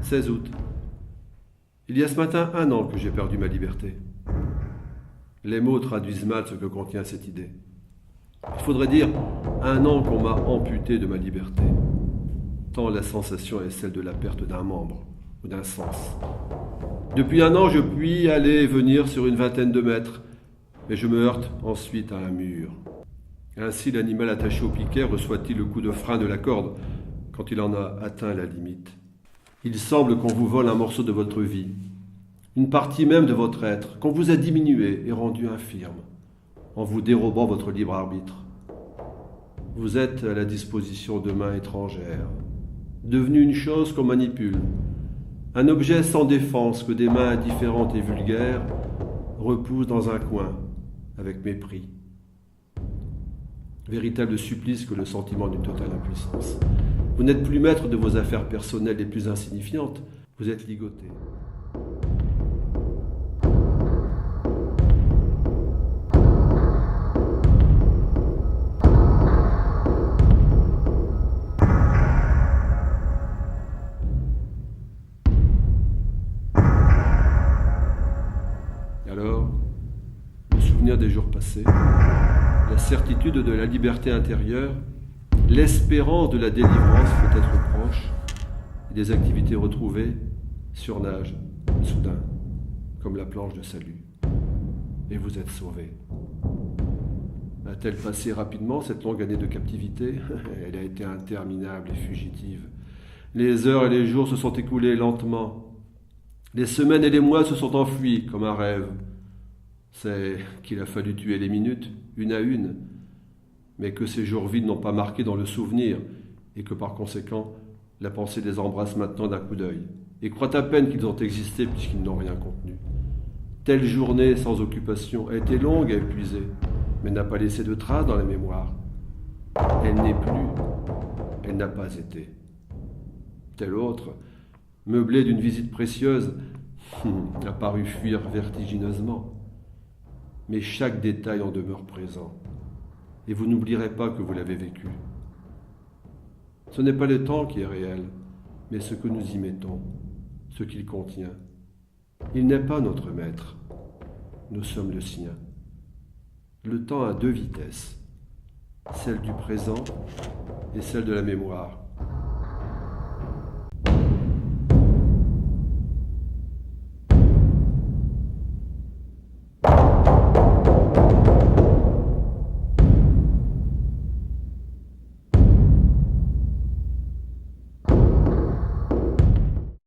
16 août. Il y a ce matin 1 an que j'ai perdu ma liberté. Les mots traduisent mal ce que contient cette idée. Il faudrait dire 1 an qu'on m'a amputé de ma liberté, tant la sensation est celle de la perte d'un membre ou d'un sens. Depuis 1 an, je puis aller et venir sur une vingtaine de mètres, mais je me heurte ensuite à un mur. Ainsi, l'animal attaché au piquet reçoit-il le coup de frein de la corde quand il en a atteint la limite. Il semble qu'on vous vole un morceau de votre vie, une partie même de votre être, qu'on vous a diminué et rendu infirme, en vous dérobant votre libre arbitre. Vous êtes à la disposition de mains étrangères, devenu une chose qu'on manipule, un objet sans défense que des mains indifférentes et vulgaires repoussent dans un coin, avec mépris. Véritable supplice que le sentiment d'une totale impuissance. Vous n'êtes plus maître de vos affaires personnelles les plus insignifiantes, vous êtes ligoté. Alors, le souvenir des jours passés, la certitude de la liberté intérieure, l'espérance de la délivrance peut-être proche, et des activités retrouvées surnagent, soudain, comme la planche de salut. Et vous êtes sauvé. A-t-elle passé rapidement cette longue année de captivité? Elle a été interminable et fugitive. Les heures et les jours se sont écoulés lentement. Les semaines et les mois se sont enfuis comme un rêve. C'est qu'il a fallu tuer les minutes, une à une, mais que ces jours vides n'ont pas marqué dans le souvenir, et que par conséquent, la pensée les embrasse maintenant d'un coup d'œil, et croit à peine qu'ils ont existé puisqu'ils n'ont rien contenu. Telle journée sans occupation a été longue à épuiser, mais n'a pas laissé de traces dans la mémoire. Elle n'est plus, elle n'a pas été. Telle autre, meublée d'une visite précieuse, a paru fuir vertigineusement. Mais chaque détail en demeure présent, et vous n'oublierez pas que vous l'avez vécu. Ce n'est pas le temps qui est réel, mais ce que nous y mettons, ce qu'il contient. Il n'est pas notre maître, nous sommes le sien. Le temps a 2 vitesses, celle du présent et celle de la mémoire.